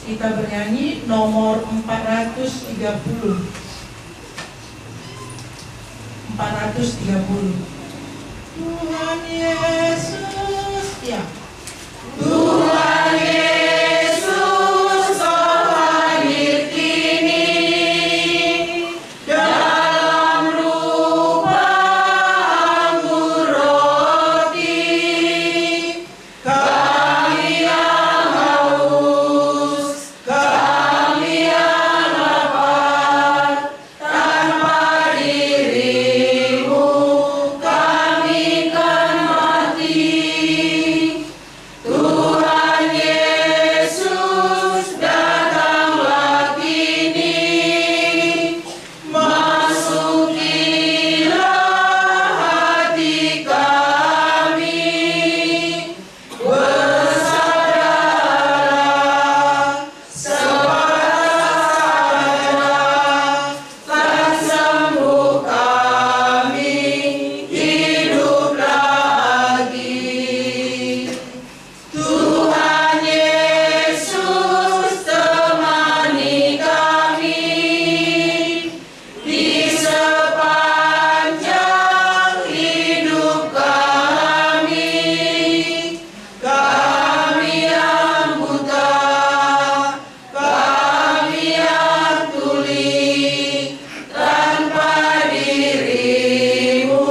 Kita bernyanyi nomor 430. 430. Tuhan Yesus, ya. Tuhan Yesus hadir kini dalam rupa anggur roti. Kami yang haus, kami yang lapar, tanpa dirimu kami kan mati. Tuhan Yesus datanglah kini, masukilah hati kami, bersabdalah sepatah kan sembuh kami, hidup lagi. Tuhan Yesus temani kami di sepanjang hidup kami. Kami yang buta, kami yang tuli, tanpa dirimu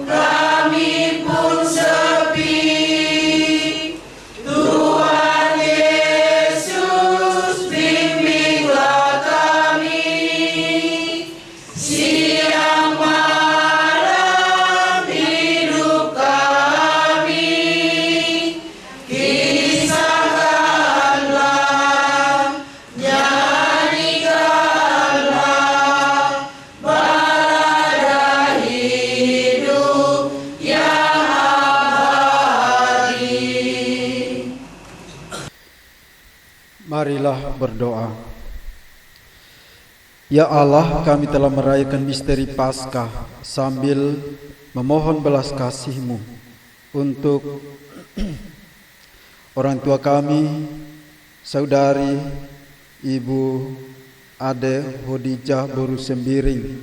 kami pun sepi. Tuhan Yesus bimbinglah kami, siang malam hidup kami. Kisahkanlah, nyanyikanlah balada hidup yang abadi. Marilah berdoa. Ya Allah, kami telah merayakan misteri Paskah sambil memohon belas kasih-Mu untuk orang tua kami, saudari, ibu, ade Hodijah Boru Sembiring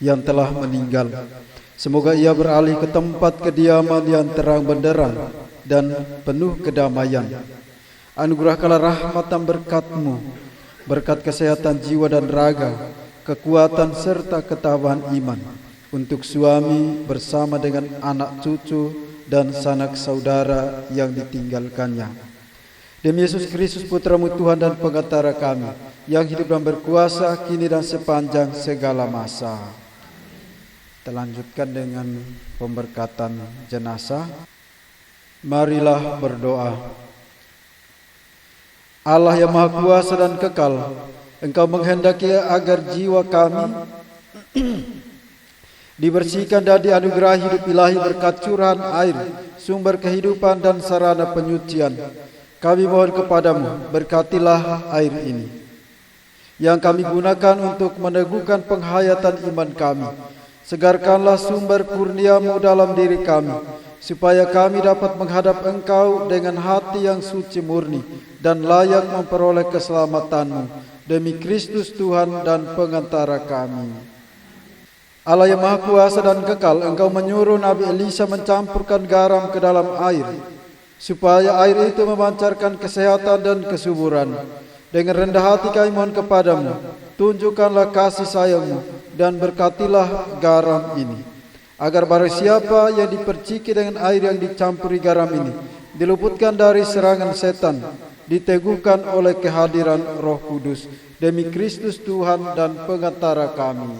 yang telah meninggal. Semoga ia beralih ke tempat kediaman yang terang benderang dan penuh kedamaian. Anugerahkanlah rahmat dan berkat-Mu, berkat kesehatan jiwa dan raga, kekuatan serta ketabahan iman untuk suami bersama dengan anak cucu dan sanak saudara yang ditinggalkannya. Demi Yesus Kristus Putra-Mu Tuhan dan Pengantara kami, yang hidup dan berkuasa kini dan sepanjang segala masa. Kita lanjutkan dengan pemberkatan jenazah. Marilah berdoa. Allah yang Maha Kuasa dan Kekal, Engkau menghendaki agar jiwa kami dibersihkan dan dianugerahi hidup ilahi berkat curahan air, sumber kehidupan dan sarana penyucian. Kami mohon kepadamu, berkatilah air ini yang kami gunakan untuk meneguhkan penghayatan iman kami. Segarkanlah sumber kurnia-Mu dalam diri kami, supaya kami dapat menghadap Engkau dengan hati yang suci murni dan layak memperoleh keselamatan-Mu, demi Kristus Tuhan dan Pengantara kami. Allah yang Maha Kuasa dan Kekal, Engkau menyuruh Nabi Elisa mencampurkan garam ke dalam air, supaya air itu memancarkan kesehatan dan kesuburan. Dengan rendah hati kami mohon kepadamu, tunjukkanlah kasih sayang-Mu dan berkatilah garam ini, agar barang siapa yang diperciki dengan air yang dicampuri garam ini diluputkan dari serangan setan, diteguhkan oleh kehadiran Roh Kudus, demi Kristus Tuhan dan Pengantara kami.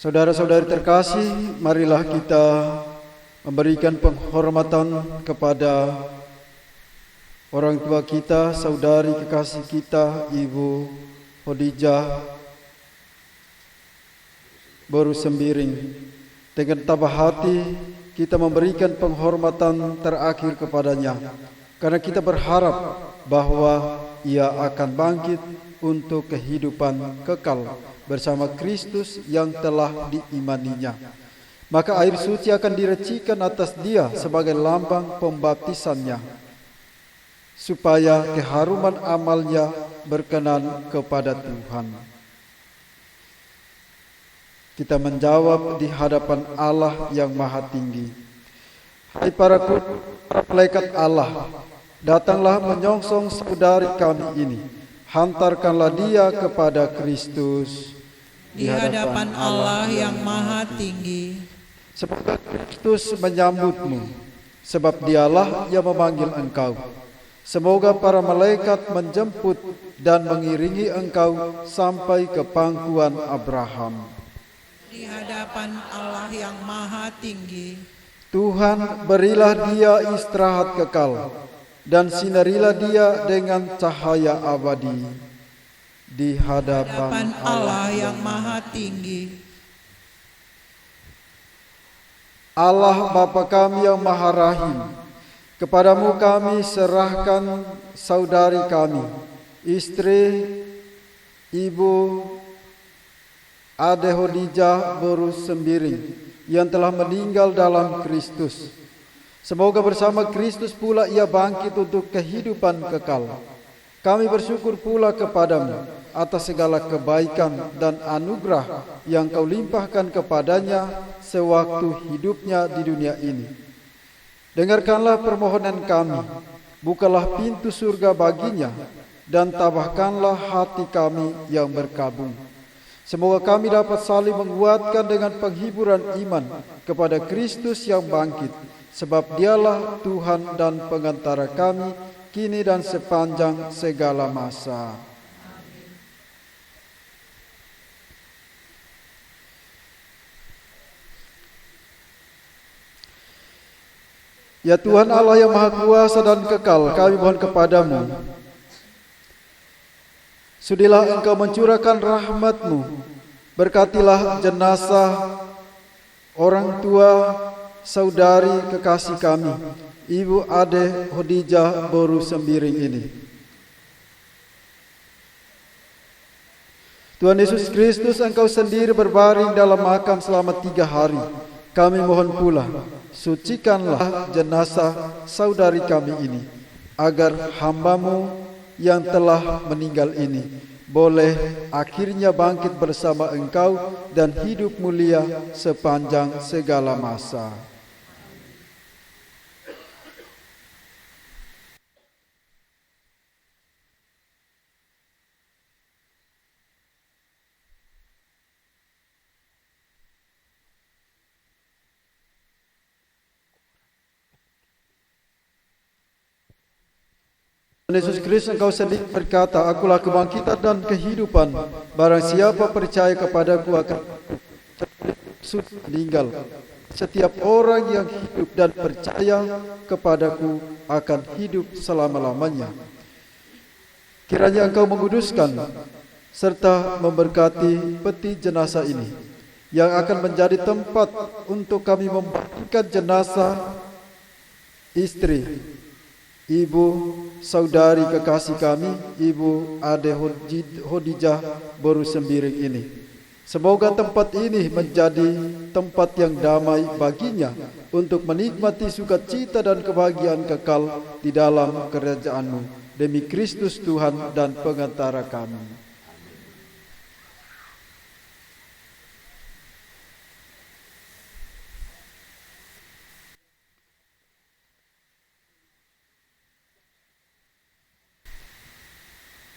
Saudara-saudari terkasih, marilah kita memberikan penghormatan kepada orang tua kita, saudari kekasih kita, Ibu Hodijah Boru Sembiring. Dengan tabah hati kita memberikan penghormatan terakhir kepadanya, karena kita berharap bahwa ia akan bangkit untuk kehidupan kekal bersama Kristus yang telah diimaninya. Maka air suci akan direcikan atas dia sebagai lambang pembaptisannya, supaya keharuman amalnya berkenan kepada Tuhan. Kita menjawab di hadapan Allah yang Maha Tinggi. Hai para malaikat Allah, datanglah menyongsong saudari kami ini. Hantarkanlah dia kepada Kristus di hadapan Allah yang Maha Tinggi. Semoga Kristus menyambutmu, sebab dialah yang memanggil engkau. Semoga para malaikat menjemput dan mengiringi engkau sampai ke pangkuan Abraham. Di hadapan Allah yang Maha Tinggi. Tuhan, berilah dia istirahat kekal, dan sinarilah dia dengan cahaya abadi. Di hadapan Allah yang Maha Tinggi. Allah Bapa kami yang Maha Rahim, kepadamu kami serahkan saudari kami, istri, ibu, Ade Hodijah Boru Sembiring, yang telah meninggal dalam Kristus. Semoga bersama Kristus pula ia bangkit untuk kehidupan kekal. Kami bersyukur pula kepadamu atas segala kebaikan dan anugerah yang kau limpahkan kepadanya sewaktu hidupnya di dunia ini. Dengarkanlah permohonan kami, bukalah pintu surga baginya, dan tabahkanlah hati kami yang berkabung. Semoga kami dapat saling menguatkan dengan penghiburan iman kepada Kristus yang bangkit, sebab dialah Tuhan dan pengantara kami, kini dan sepanjang segala masa. Ya Tuhan Allah yang Maha Kuasa dan kekal, kami mohon kepadamu, sudilah Engkau mencurahkan rahmat-Mu, berkatilah jenazah orang tua saudari kekasih kami, Ibu Ade Hodijah Boru Sembiring ini. Tuhan Yesus Kristus, Engkau sendiri berbaring dalam makam selama 3 hari. Kami mohon pula, sucikanlah jenazah saudari kami ini, agar hamba-Mu yang telah meninggal ini boleh akhirnya bangkit bersama Engkau dan hidup mulia sepanjang segala masa. Yesus Kristus, Engkau sendiri berkata, akulah kebangkitan dan kehidupan. Barang siapa percaya kepadaku akan meninggal. Setiap orang yang hidup dan percaya kepadaku akan hidup selama-lamanya. Kiranya Engkau menguduskan serta memberkati peti jenazah ini, yang akan menjadi tempat untuk kami membagikan jenazah istri, ibu, saudari kekasih kami, Ibu Ade Hodijah Boru Sembiring ini. Semoga tempat ini menjadi tempat yang damai baginya untuk menikmati sukacita dan kebahagiaan kekal di dalam kerajaan-Mu, demi Kristus Tuhan dan pengantara kami.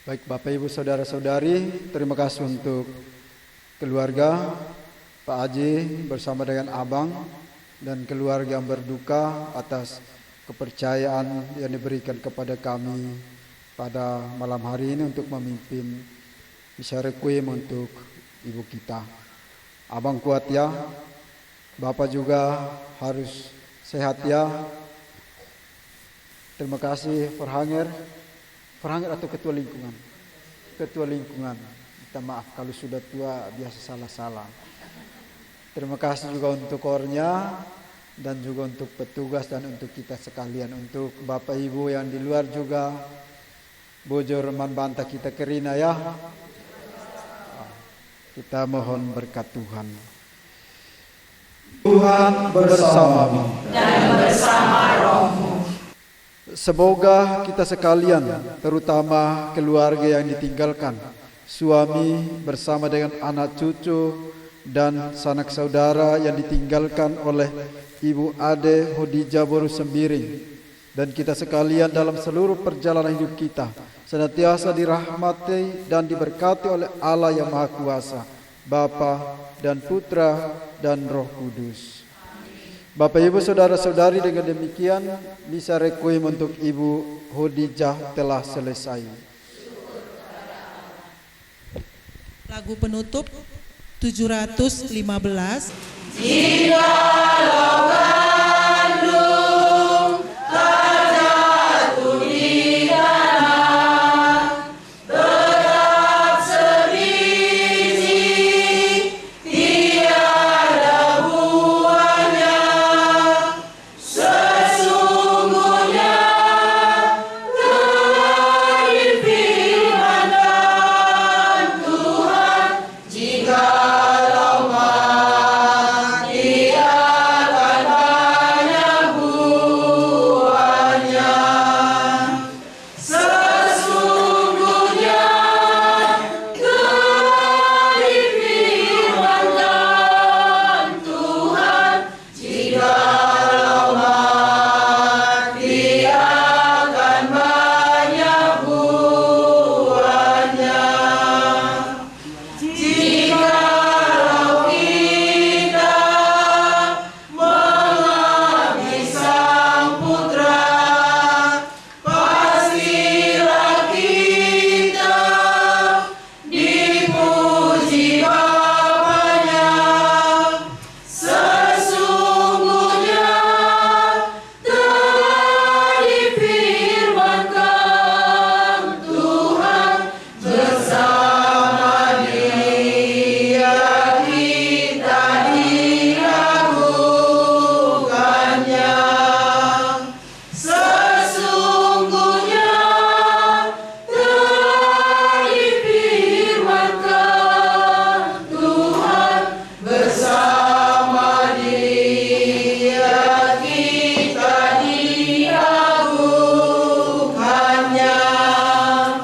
Baik Bapak Ibu Saudara-saudari, terima kasih untuk keluarga Pak Haji bersama dengan Abang dan keluarga yang berduka atas kepercayaan yang diberikan kepada kami pada malam hari ini untuk memimpin misa requiem untuk ibu kita. Abang kuat ya, Bapak juga harus sehat ya. Terima kasih Verhanger atau ketua lingkungan. Ketua lingkungan, minta maaf kalau sudah tua biasa salah-salah. Terima kasih juga untuk kornya dan juga untuk petugas dan untuk kita sekalian, untuk Bapak Ibu yang di luar juga, Bojo Reman Banta kita Kerina ya. Kita mohon berkat Tuhan. Tuhan bersamamu dan bersama rohmu. Semoga kita sekalian, terutama keluarga yang ditinggalkan, suami bersama dengan anak cucu dan sanak saudara yang ditinggalkan oleh Ibu Ade Hodijah Boru Sembiring, dan kita sekalian dalam seluruh perjalanan hidup kita senantiasa dirahmati dan diberkati oleh Allah yang Maha Kuasa, Bapa dan Putra dan Roh Kudus. Bapak Ibu saudara-saudari, dengan demikian misa requiem untuk Ibu Hodijah telah selesai. Lagu penutup 715. Jikalau